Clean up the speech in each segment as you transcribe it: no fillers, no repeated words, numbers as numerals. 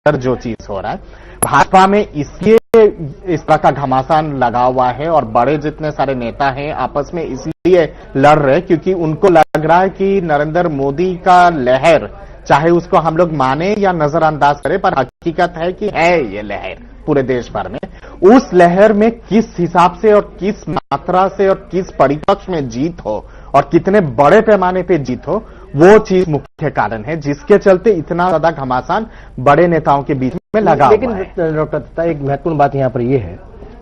जो चीज हो रहा है भाजपा में, इसलिए इस तरह का घमासान लगा हुआ है और बड़े जितने सारे नेता हैं आपस में इसलिए लड़ रहे क्योंकि उनको लग रहा है कि नरेंद्र मोदी का लहर, चाहे उसको हम लोग माने या नजरअंदाज करें, पर हकीकत है कि है ये लहर पूरे देश भर में। उस लहर में किस हिसाब से और किस मात्रा से और किस परिपक्ष में जीत हो और कितने बड़े पैमाने पे जीत हो, वो चीज मुख्य कारण है जिसके चलते इतना ज्यादा घमासान बड़े नेताओं के बीच में लगा हुआ है। लेकिन डॉक्टर दत्ता, एक महत्वपूर्ण बात यहां पर यह है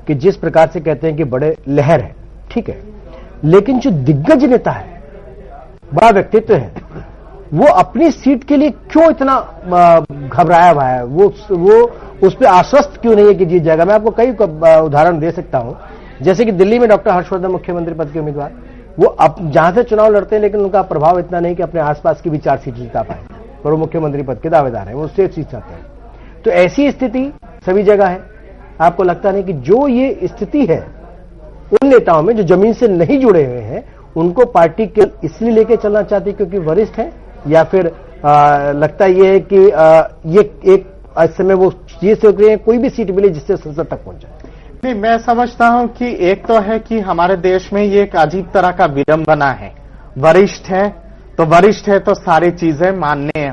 कि जिस प्रकार से कहते हैं कि बड़े लहर है, ठीक है, लेकिन जो दिग्गज नेता है, बड़ा व्यक्तित्व है, वो अपनी सीट के लिए क्यों इतना घबराया हुआ है? वो उस पर आश्वस्त क्यों नहीं है कि जीत जाएगा? मैं आपको कई उदाहरण दे सकता हूं, जैसे कि दिल्ली में डॉक्टर हर्षवर्धन मुख्यमंत्री पद के उम्मीदवार, वो अब जहां से चुनाव लड़ते हैं लेकिन उनका प्रभाव इतना नहीं कि अपने आसपास की भी 4 सीट जिता पाए, और वो मुख्यमंत्री पद के दावेदार हैं, वो स्टेट सीट चाहते हैं। तो ऐसी स्थिति सभी जगह है। आपको लगता नहीं कि जो ये स्थिति है उन नेताओं में जो जमीन से नहीं जुड़े हुए हैं, उनको पार्टी के इसलिए लेके चलना चाहती क्योंकि वरिष्ठ है, या फिर लगता यह है कि ये एक इस समय वो ये सोच रहे हैं कोई भी सीट मिले जिससे संसद तक पहुंच जाए? नहीं, मैं समझता हूं कि एक तो है कि हमारे देश में ये एक अजीब तरह का विडंबना है। वरिष्ठ है तो सारी चीजें मानने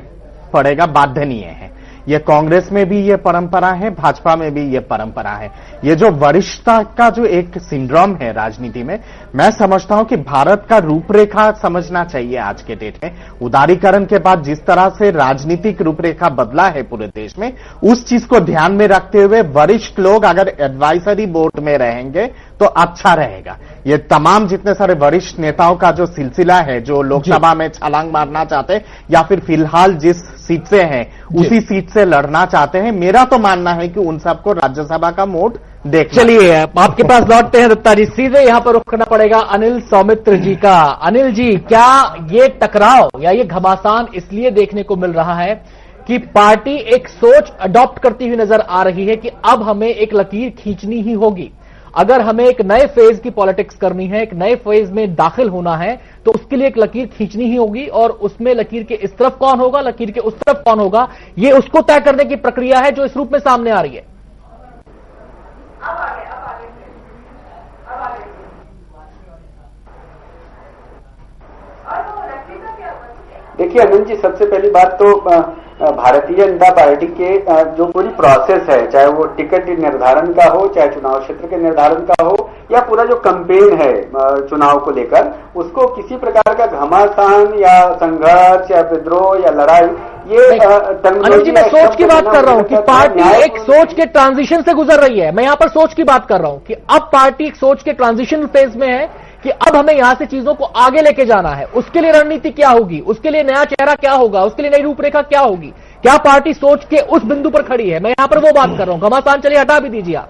पड़ेगा, बाध्यनीय है। ये कांग्रेस में भी ये परंपरा है, भाजपा में भी ये परंपरा है। ये जो वरिष्ठता का जो एक सिंड्रोम है राजनीति में, मैं समझता हूं कि भारत का रूपरेखा समझना चाहिए आज के डेट में। उदारीकरण के बाद जिस तरह से राजनीतिक रूपरेखा बदला है पूरे देश में, उस चीज को ध्यान में रखते हुए वरिष्ठ लोग अगर एडवाइजरी बोर्ड में रहेंगे तो अच्छा रहेगा। ये तमाम जितने सारे वरिष्ठ नेताओं का जो सिलसिला है, जो लोकसभा में छलांग मारना चाहते हैं या फिर फिलहाल जिस सीट से हैं उसी सीट से लड़ना चाहते हैं, मेरा तो मानना है कि उन सबको राज्यसभा का मोड देख। चलिए आपके पास लौटते हैं दत्ता जी, सीधे यहां पर रुख करना पड़ेगा अनिल सौमित्र जी का। अनिल जी, क्या ये टकराव या ये घमासान इसलिए देखने को मिल रहा है कि पार्टी एक सोच अडॉप्ट करती हुई नजर आ रही है कि अब हमें एक लकीर खींचनी ही होगी, अगर हमें एक नए फेज की पॉलिटिक्स करनी है, एक नए फेज में दाखिल होना है, तो उसके लिए एक लकीर खींचनी ही होगी, और उसमें लकीर के इस तरफ कौन होगा, लकीर के उस तरफ कौन होगा, ये उसको तय करने की प्रक्रिया है जो इस रूप में सामने आ रही है। देखिए अनिल जी, सबसे पहली बात तो भारतीय जनता पार्टी के जो पूरी प्रोसेस है, चाहे वो टिकट निर्धारण का हो, चाहे चुनाव क्षेत्र के निर्धारण का हो, या पूरा जो कैंपेन है चुनाव को लेकर, उसको किसी प्रकार का घमासान या संघर्ष या विद्रोह या लड़ाई, ये अनिल जी, मैं सोच की बात कर रहा हूं कि पार्टी एक सोच के ट्रांजिशन से गुजर रही है। मैं यहां पर सोच की बात कर रहा हूं कि अब पार्टी एक सोच के ट्रांजिशन फेज में है कि अब हमें यहां से चीजों को आगे लेके जाना है। उसके लिए रणनीति क्या होगी, उसके लिए नया चेहरा क्या होगा, उसके लिए नई रूपरेखा क्या होगी, क्या पार्टी सोच के उस बिंदु पर खड़ी है? मैं यहां पर वो बात कर रहा हूं। घमासान चलिए हटा भी दीजिए आप,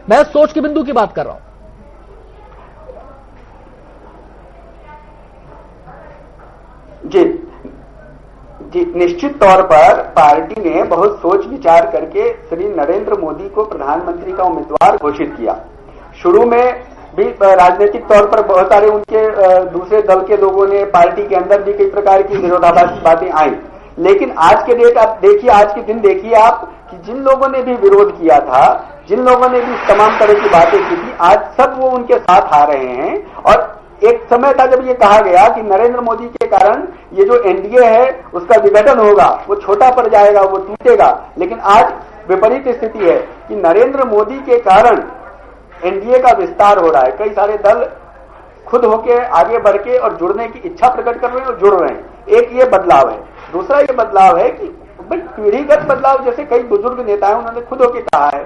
मैं सोच के बिंदु की बात कर रहा हूं। जी, निश्चित तौर पर पार्टी ने बहुत सोच विचार करके श्री नरेंद्र मोदी को प्रधानमंत्री का उम्मीदवार घोषित किया। शुरू में भी राजनीतिक तौर पर बहुत सारे उनके दूसरे दल के लोगों ने, पार्टी के अंदर भी कई प्रकार की विरोधाभासी बातें आई, लेकिन आज के डेट आप देखिए, आज के दिन देखिए आप कि जिन लोगों ने भी विरोध किया था, जिन लोगों ने भी तमाम तरह की बातें की थी, आज सब वो उनके साथ आ रहे हैं। और एक समय था जब ये कहा गया कि नरेंद्र मोदी के कारण ये जो एनडीए है उसका विघटन होगा, वो छोटा पड़ जाएगा, वो टूटेगा, लेकिन आज विपरीत स्थिति है कि नरेंद्र मोदी के कारण एनडीए का विस्तार हो रहा है। कई सारे दल खुद होके आगे बढ़ के और जुड़ने की इच्छा प्रकट कर रहे हैं और जुड़ रहे हैं। एक ये बदलाव है। दूसरा ये बदलाव है कि पीढ़ीगत बदलाव, जैसे कई बुजुर्ग नेता हैं उन्होंने खुद होके कहा है,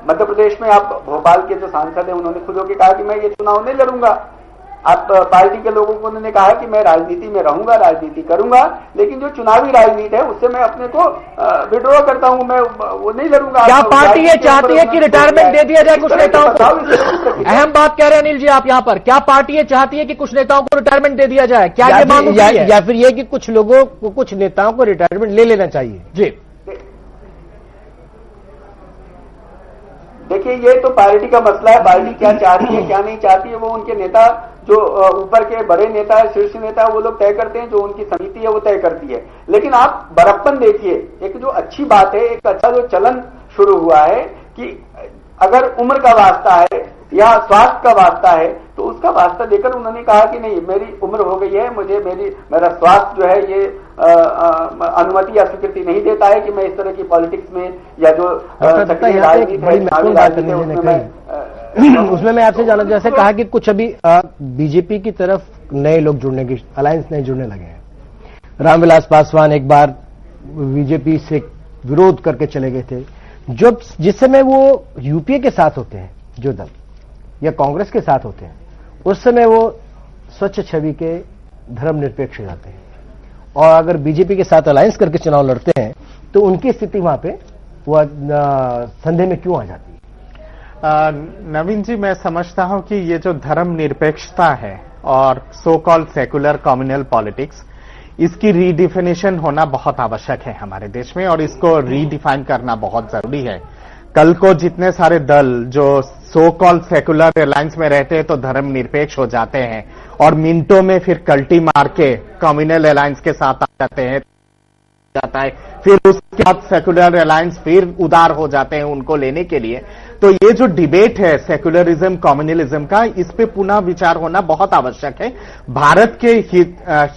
मध्य प्रदेश में आप भोपाल के जो सांसद हैं उन्होंने खुद होके कहा कि मैं ये चुनाव नहीं लड़ूंगा। आप पार्टी के लोगों को उन्होंने कहा कि मैं राजनीति में रहूंगा, राजनीति करूंगा, लेकिन जो चुनावी राजनीति है उससे मैं अपने को विड्रॉ करता हूं, मैं वो नहीं लड़ूंगा। क्या पार्टी ये चाहती है कि रिटायरमेंट दे दिया जाए कुछ नेताओं को? अहम बात कह रहे हैं अनिल जी आप यहां पर, क्या पार्टी ये चाहती है कि कुछ नेताओं को रिटायरमेंट दे दिया जाए? क्या ये मांग है या फिर ये कि कुछ लोगों को, कुछ नेताओं को रिटायरमेंट ले लेना चाहिए? जी देखिए ये तो पार्टी का मसला है, पार्टी क्या चाहती है क्या नहीं चाहती है वो उनके नेता जो ऊपर के बड़े नेता है, शीर्ष नेता है, वो लोग तय करते हैं, जो उनकी समिति है वो तय करती है। लेकिन आप बड़प्पन देखिए, एक जो अच्छी बात है, एक अच्छा जो चलन शुरू हुआ है कि अगर उम्र का वास्ता है या स्वास्थ्य का वास्ता है तो उसका वास्ता देकर उन्होंने कहा कि नहीं मेरी उम्र हो गई है, मुझे मेरा स्वास्थ्य जो है ये अनुमति या स्वीकृति नहीं देता है कि मैं इस तरह की पॉलिटिक्स में या जो सक्रिय राजनीति है उसमें मैं आपसे जानना जैसे कहा कि कुछ अभी बीजेपी की तरफ नए लोग जुड़ने की अलायंस नए जुड़ने लगे हैं। रामविलास पासवान एक बार बीजेपी से विरोध करके चले गए थे, जब जिस समय वो यूपीए के साथ होते हैं जो दल या कांग्रेस के साथ होते हैं उस समय वो स्वच्छ छवि के धर्मनिरपेक्ष हो जाते हैं, और अगर बीजेपी के साथ अलायंस करके चुनाव लड़ते हैं तो उनकी स्थिति वहां पे वो संदेह में क्यों आ जाती है? नवीन जी, मैं समझता हूं कि ये जो धर्मनिरपेक्षता है और so called secular communal politics, इसकी रीडिफिनेशन होना बहुत आवश्यक है हमारे देश में, और इसको रीडिफाइन करना बहुत जरूरी है। कल को जितने सारे दल जो सो कॉल्ड सेकुलर अलायंस में रहते हैं तो धर्मनिरपेक्ष हो जाते हैं और मिनटों में फिर कल्टी मार के कम्युनल अलायंस के साथ आ जाते हैं, फिर उसके बाद सेकुलर अलायंस फिर उदार हो जाते हैं उनको लेने के लिए। तो ये जो डिबेट है सेकुलरिज्म कम्युनलिज्म का, इस पे पुनः विचार होना बहुत आवश्यक है। भारत के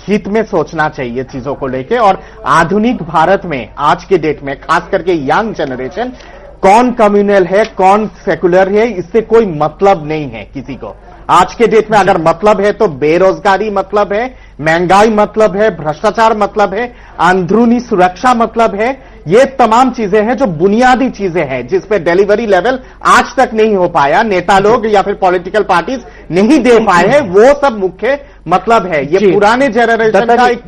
हित में सोचना चाहिए चीजों को लेके, और आधुनिक भारत में आज के डेट में खास करके यंग जनरेशन कौन कम्युनल है कौन सेकुलर है इससे कोई मतलब नहीं है किसी को। आज के डेट में अगर मतलब है तो बेरोजगारी मतलब है, महंगाई मतलब है, भ्रष्टाचार मतलब है, अंदरूनी सुरक्षा मतलब है। ये तमाम चीजें हैं जो बुनियादी चीजें हैं जिस पे डिलीवरी लेवल आज तक नहीं हो पाया, नेता लोग या फिर पॉलिटिकल पार्टीज नहीं दे पाए हैं, वो सब मुख्य मतलब है। ये पुराने जनरेशन का एक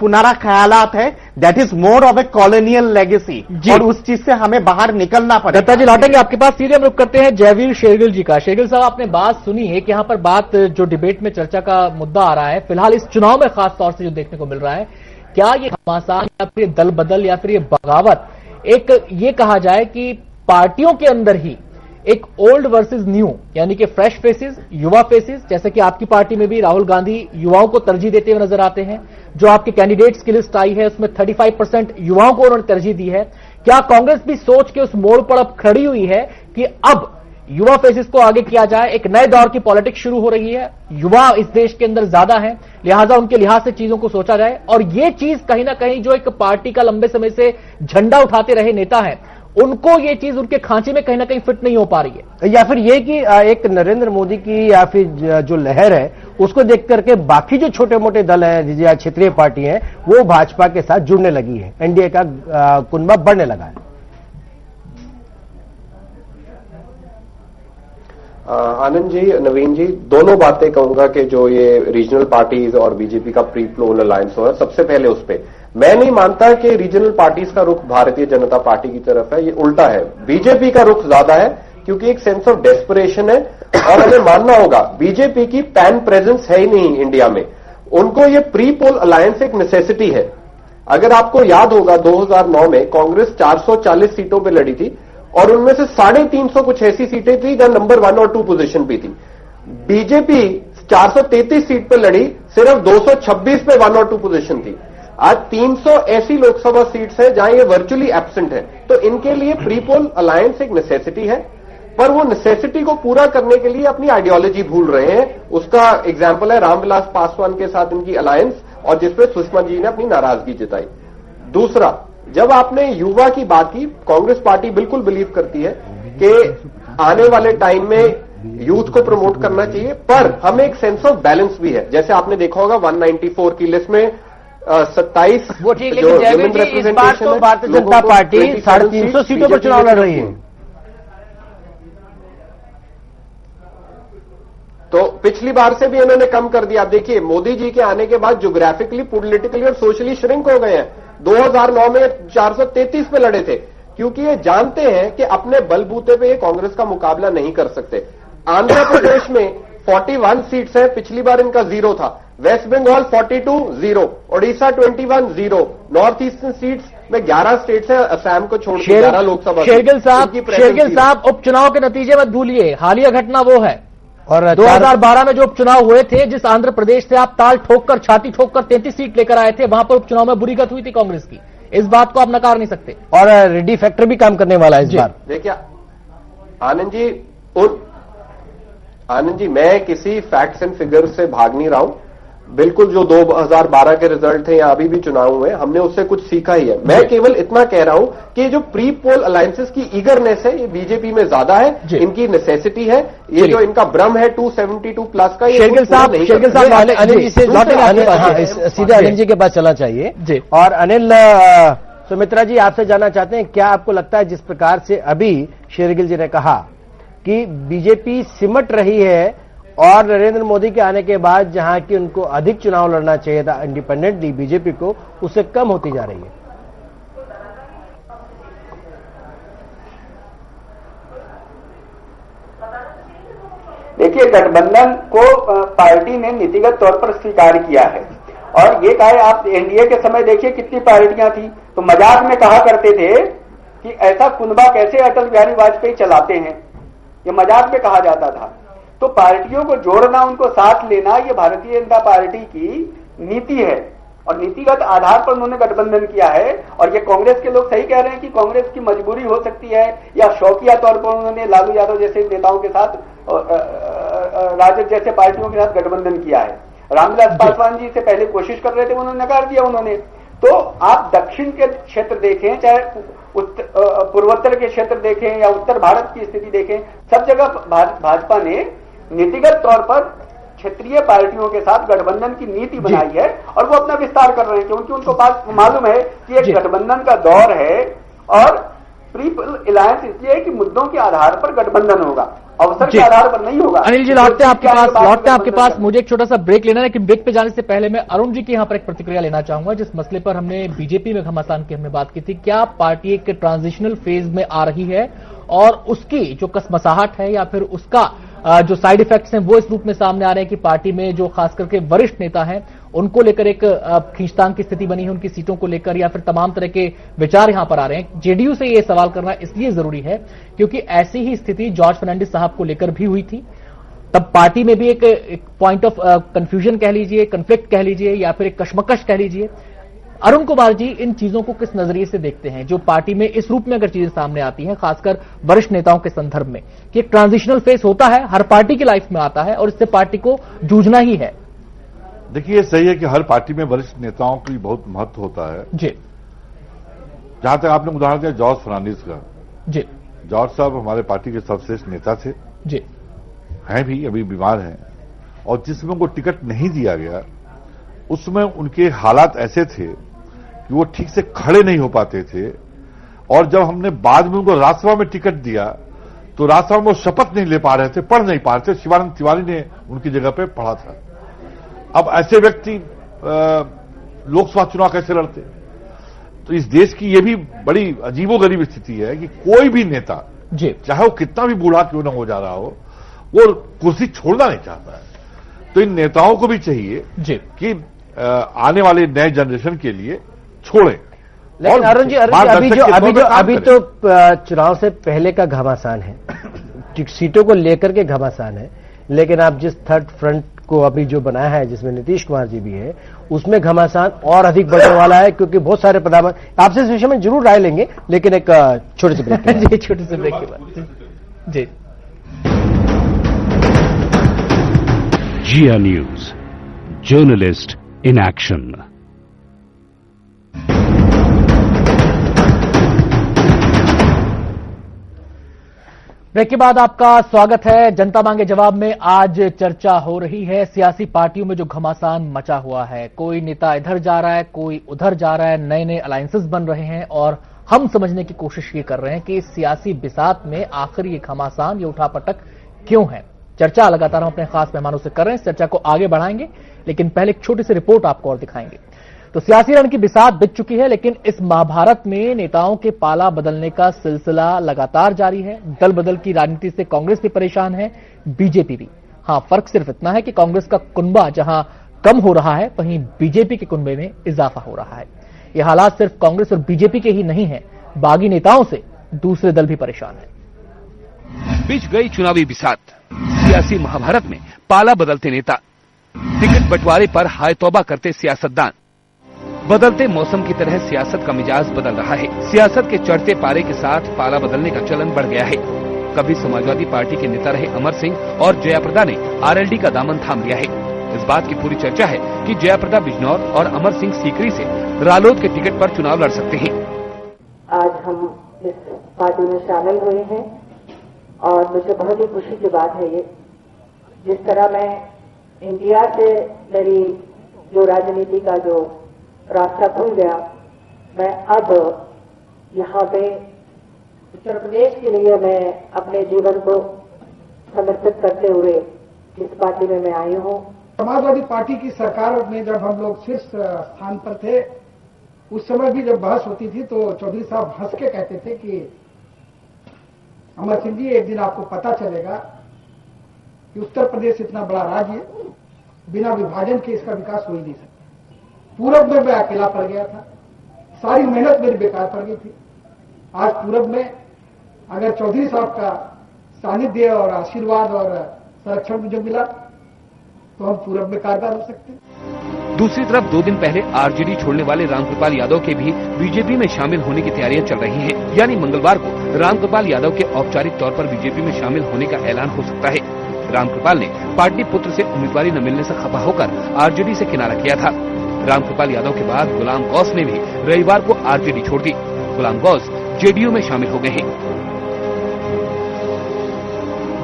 पुनारा ख्यालात है, that is more of A colonial legacy, और उस चीज से हमें बाहर निकलना पड़ेगा। दत्ता जी लौटेंगे आपके पास, सीधे हम रुक करते हैं जयवीर शेरगिल जी का। शेरगिल साहब, आपने बात सुनी है कि यहां पर बात जो डिबेट में चर्चा का मुद्दा आ रहा है फिलहाल इस चुनाव में खास तौर से जो देखने को मिल रहा है, क्या ये घमासान या फिर दल बदल या फिर ये बगावत, एक ये कहा जाए कि पार्टियों के अंदर ही एक ओल्ड वर्सेस न्यू, यानी कि फ्रेश फेसेस, युवा फेसेस, जैसे कि आपकी पार्टी में भी राहुल गांधी युवाओं को तरजीह देते हुए नजर आते हैं, जो आपके कैंडिडेट्स की लिस्ट आई है उसमें 35% युवाओं को उन्होंने तरजीह दी है। क्या कांग्रेस भी सोच के उस मोड़ पर अब खड़ी हुई है कि अब युवा फेसेस को आगे किया जाए, एक नए दौर की पॉलिटिक्स शुरू हो रही है, युवा इस देश के अंदर ज्यादा है, लिहाजा उनके लिहाज से चीजों को सोचा जाए, और ये चीज कहीं ना कहीं जो एक पार्टी का लंबे समय से झंडा उठाते रहे नेता है उनको ये चीज उनके खांचे में कहीं ना कहीं फिट नहीं हो पा रही है, या फिर ये कि एक नरेंद्र मोदी की या फिर जो लहर है उसको देख करके बाकी जो छोटे मोटे दल हैं या क्षेत्रीय पार्टी हैं वो भाजपा के साथ जुड़ने लगी है, एनडीए का कुनबा बढ़ने लगा है। आनंद जी, नवीन जी, दोनों बातें कहूंगा कि जो ये रीजनल पार्टीज और बीजेपी का प्री पोल अलायंस हो, सबसे पहले उस पे मैं नहीं मानता कि रीजनल पार्टीज का रुख भारतीय जनता पार्टी की तरफ है, ये उल्टा है, बीजेपी का रुख ज्यादा है, क्योंकि एक सेंस ऑफ डेस्परेशन है और हमें मानना होगा बीजेपी की पैन प्रेजेंस है ही नहीं इंडिया में, उनको ये प्री पोल अलायंस एक नेसेसिटी है। अगर आपको याद होगा 2009 में कांग्रेस 440 सीटों पर लड़ी थी और उनमें से 350 कुछ ऐसी सीटें थी जहां नंबर 1 और 2 पोजीशन पे थी। बीजेपी 433 सीट पे लड़ी, सिर्फ 226 पे 1 और 2 पोजीशन थी। आज 300 ऐसी लोकसभा सीट्स हैं जहां ये वर्चुअली एब्सेंट है। तो इनके लिए प्री पोल अलायंस एक नेसेसिटी है, पर वो नेसेसिटी को पूरा करने के लिए अपनी आइडियोलॉजी भूल रहे हैं। उसका एग्जाम्पल है रामविलास पासवान के साथ इनकी अलायंस, और जिसपे सुषमा जी ने अपनी नाराजगी जताई। दूसरा, जब आपने युवा की बात की, कांग्रेस पार्टी बिल्कुल बिलीव करती है कि आने वाले टाइम में यूथ को प्रमोट करना चाहिए, पर हमें एक सेंस ऑफ बैलेंस भी है। जैसे आपने देखा होगा 194 की लिस्ट में 27 वो ठीक, लेकिन जयवीर जी इस बार तो भारतीय जनता पार्टी 350 सीटों पर चुनाव लड़ रही है। तो पिछली बार से भी इन्होंने कम कर दिया। देखिए, मोदी जी के आने के बाद ज्योग्राफिकली, पॉलिटिकली और सोशली श्रिंक हो गए हैं। 2009 में 433 पे लड़े थे, क्योंकि ये जानते हैं कि अपने बलबूते पे ये कांग्रेस का मुकाबला नहीं कर सकते। आंध्र प्रदेश में 41 सीट्स हैं, पिछली बार इनका 0 था। West Bengal 42 0, Odisha 21 0, north eastern seats मैं 11 स्टेट से असम को छोड़ के 11 लोकसभा शेरगिल साहब उपचुनाव के नतीजे मत भूलिए, हालिया घटना वो है और 2012 में जो उपचुनाव हुए थे, जिस आंध्र प्रदेश से आप ताल ठोककर छाती ठोककर 33 सीट लेकर आए थे, वहां पर उपचुनाव में बुरी गत हुई थी कांग्रेस की। इस बात को आप नकार नहीं सकते। और रेड्डी फैक्टर भी काम करने वाला है इस बार। देखिए आनंद जी, मैं किसी फैक्ट्स एंड फिगर्स से भाग नहीं रहा हूं। बिल्कुल जो 2012 के रिजल्ट थे या अभी भी चुनाव हुए, हमने उससे कुछ सीखा ही है। मैं केवल इतना कह रहा हूं कि जो प्री पोल अलायंसेस की ईगरनेस है, ये बीजेपी में ज्यादा है, इनकी नेसेसिटी है। ये जो इनका भ्रम है 272 प्लस का, ये शेरगिल साहब अनिल जी से सीधे अनिल जी के पास चलना चाहिए। और अनिल, सुमित्रा जी आपसे जानना चाहते हैं, क्या आपको लगता है जिस प्रकार से अभी शेरगिल जी ने कहा कि बीजेपी सिमट रही है और नरेंद्र मोदी के आने के बाद जहां की उनको अधिक चुनाव लड़ना चाहिए था इंडिपेंडेंटली बीजेपी को, उससे कम होती जा रही है? देखिए, गठबंधन को पार्टी ने नीतिगत तौर पर स्वीकार किया है और ये कहा, आप एनडीए के समय देखिए कितनी पार्टियां थी, तो मजाक में कहा करते थे कि ऐसा कुनबा कैसे अटल बिहारी वाजपेयी चलाते हैं, ये मजाक में कहा जाता था। तो पार्टियों को जोड़ना, उनको साथ लेना, ये भारतीय जनता पार्टी की नीति है और नीतिगत आधार पर उन्होंने गठबंधन किया है। और ये कांग्रेस के लोग सही कह रहे हैं कि कांग्रेस की मजबूरी हो सकती है या शौकिया तौर पर उन्होंने लालू यादव जैसे नेताओं के साथ, राजद जैसे पार्टियों के साथ गठबंधन किया है। रामविलास पासवान जी से पहले कोशिश कर रहे थे, उन्होंने नकार दिया उन्होंने। तो आप दक्षिण के क्षेत्र देखें, चाहे पूर्वोत्तर के क्षेत्र देखें या उत्तर भारत की स्थिति देखें, सब जगह भाजपा ने नीतिगत तौर पर क्षेत्रीय पार्टियों के साथ गठबंधन की नीति बनाई है और वो अपना विस्तार कर रहे हैं, क्योंकि उनको पास मालूम है कि एक गठबंधन का दौर है और प्री अलायंस इसलिए है कि मुद्दों के आधार पर गठबंधन होगा, अवसर के आधार पर नहीं होगा। अनिल जी लौटते हैं आपके पास, मुझे एक छोटा सा ब्रेक लेना है, लेकिन ब्रेक पे जाने से पहले मैं अरुण जी की यहां पर एक प्रतिक्रिया लेना चाहूंगा, जिस मसले पर हमने बीजेपी में घमासान की हमने बात की थी। क्या पार्टी एक ट्रांजिशनल फेज में आ रही है और उसकी जो कसमसाहट है या फिर उसका जो साइड इफेक्ट्स हैं वो इस रूप में सामने आ रहे हैं कि पार्टी में जो खास करके वरिष्ठ नेता हैं उनको लेकर एक खींचतान की स्थिति बनी है, उनकी सीटों को लेकर, या फिर तमाम तरह के विचार यहां पर आ रहे हैं। जेडीयू से ये सवाल करना इसलिए जरूरी है क्योंकि ऐसी ही स्थिति जॉर्ज फर्नांडिस साहब को लेकर भी हुई थी। तब पार्टी में भी एक पॉइंट ऑफ कंफ्यूजन कह लीजिए, कंफ्लिक्ट कह लीजिए, या फिर एक कशमकश कह लीजिए। अरुण कुमार जी इन चीजों को किस नजरिए से देखते हैं, जो पार्टी में इस रूप में अगर चीजें सामने आती हैं, खासकर वरिष्ठ नेताओं के संदर्भ में, कि एक ट्रांजिशनल फेज होता है, हर पार्टी की लाइफ में आता है और इससे पार्टी को जूझना ही है। देखिए, ये सही है कि हर पार्टी में वरिष्ठ नेताओं की बहुत महत्व होता है जी। जहां तक आपने उदाहरण दिया जॉर्ज फर्नांडिस का, जी, जॉर्ज साहब हमारे पार्टी के सर्वश्रेष्ठ नेता थे, जी, हैं भी, अभी बीमार हैं, और जिसमें उनको टिकट नहीं दिया गया उसमें उनके हालात ऐसे थे कि वो ठीक से खड़े नहीं हो पाते थे। और जब हमने बाद में उनको राज्यसभा में टिकट दिया तो राज्यसभा में वो शपथ नहीं ले पा रहे थे, पढ़ नहीं पा रहे थे, शिवानंद तिवारी ने उनकी जगह पे पढ़ा था। अब ऐसे व्यक्ति लोकसभा चुनाव कैसे लड़ते? तो इस देश की ये भी बड़ी अजीबोगरीब स्थिति है कि कोई भी नेता, जी, चाहे वो कितना भी बूढ़ा क्यों न हो जा रहा हो, वो कुर्सी छोड़ना नहीं चाहता है। तो इन नेताओं को भी चाहिए जी कि आने वाले नए जनरेशन के लिए छोड़ें। लेकिन अरुण जी अभी तो चुनाव से पहले का घमासान है, सीटों को लेकर के घमासान है, लेकिन आप जिस थर्ड फ्रंट को अभी जो बनाया है, जिसमें नीतीश कुमार जी भी है, उसमें घमासान और अधिक बढ़ने वाला है, क्योंकि बहुत सारे प्रधानमंत्री, आपसे इस विषय में जरूर राय लेंगे, लेकिन एक छोटे से ब्रेक छोटे से ब्रेक के बाद जी। Jiya news, journalist in action. Break के बाद आपका स्वागत है। जनता मांगे जवाब में आज चर्चा हो रही है सियासी पार्टियों में जो घमासान मचा हुआ है। कोई नेता इधर जा रहा है, कोई उधर जा रहा है, नए नए अलायंसेस बन रहे हैं और हम समझने की कोशिश ये कर रहे हैं कि इस सियासी बिसात में आखिर ये घमासान, ये उठापटक क्यों है। चर्चा लगातार हम अपने खास मेहमानों से कर रहे हैं, इस चर्चा को आगे बढ़ाएंगे, लेकिन पहले एक छोटी सी रिपोर्ट आपको और दिखाएंगे। तो सियासी रण की बिसात बिक चुकी है, लेकिन इस महाभारत में नेताओं के पाला बदलने का सिलसिला लगातार जारी है। दल बदल की राजनीति से कांग्रेस भी परेशान है, बीजेपी भी। हां, फर्क सिर्फ इतना है कि कांग्रेस का कुनबा जहां कम हो रहा है, वहीं बीजेपी के कुनबे में इजाफा हो रहा है। ये हालात सिर्फ कांग्रेस और बीजेपी के ही नहीं है, बागी नेताओं से दूसरे दल भी परेशान है। बीच गई चुनावी बिसात, सियासी महाभारत में पाला बदलते नेता, टिकट बंटवारे पर हाय तौबा करते सियासतदान। बदलते मौसम की तरह सियासत का मिजाज बदल रहा है। सियासत के चढ़ते पारे के साथ पाला बदलने का चलन बढ़ गया है। कभी समाजवादी पार्टी के नेता रहे अमर सिंह और जयाप्रदा ने आरएलडी का दामन थाम लिया है। इस बात की पूरी चर्चा है कि जयाप्रदा बिजनौर और अमर सिंह सीकरी से रालोद के टिकट पर चुनाव लड़ सकते हैं। आज हम इस पार्टी में शामिल हुए हैं और मुझे बहुत ही खुशी की बात है ये। जिस तरह मैं इंडिया से मेरी जो राजनीति का जो रास्ता खुल गया, मैं अब यहाँ पे उत्तर प्रदेश के लिए मैं अपने जीवन को समर्पित करते हुए इस पार्टी में मैं आई हूँ। समाजवादी पार्टी की सरकार में जब हम लोग शीर्ष स्थान पर थे, उस समय भी जब बहस होती थी तो चौधरी साहब हंस के कहते थे कि अमर सिंह जी, एक दिन आपको पता चलेगा कि उत्तर प्रदेश इतना बड़ा राज्य, बिना विभाजन के इसका विकास हो ही नहीं सकता। पूरब में मैं अकेला पड़ गया था, सारी मेहनत मेरी बेकार पड़ गई थी। आज पूरब में अगर चौधरी साहब का सानिध्य और आशीर्वाद और संरक्षण मुझे मिला तो हम पूरब में कारगर हो सकते हैं। दूसरी तरफ 2 दिन पहले आरजेडी छोड़ने वाले रामकृपाल यादव के भी बीजेपी में शामिल होने की तैयारियां चल रही हैं। यानी मंगलवार को रामकृपाल यादव के औपचारिक तौर पर बीजेपी में शामिल होने का ऐलान हो सकता है। रामकृपाल ने पार्टी पुत्र से उम्मीदवारी न मिलने से खफा होकर आरजेडी से किनारा किया था। रामकृपाल यादव के बाद गुलाम गौस ने भी रविवार को आरजेडी छोड़ दी। गुलाम गौस जेडीयू में शामिल हो गए हैं।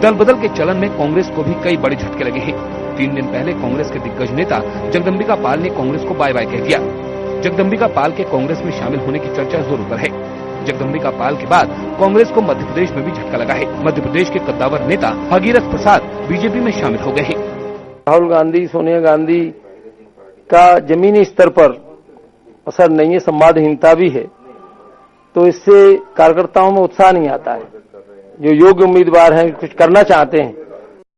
दल बदल के चलन में कांग्रेस को भी कई बड़े झटके लगे हैं। 3 दिन पहले कांग्रेस के दिग्गज नेता जगदम्बिका पाल ने कांग्रेस को बाय बाय कह दिया। जगदम्बिका पाल के कांग्रेस में शामिल होने की चर्चा जोरों पर है। जगदम्बिका पाल के बाद कांग्रेस को मध्य प्रदेश में भी झटका लगा है। मध्य प्रदेश के कद्दावर नेता भगीरथ प्रसाद बीजेपी में शामिल हो गए हैं। राहुल गांधी, सोनिया गांधी का जमीनी स्तर पर असर नहीं है, संवादहीनता भी है, तो इससे कार्यकर्ताओं में उत्साह नहीं आता है। जो योग्य उम्मीदवार हैं, कुछ करना चाहते हैं,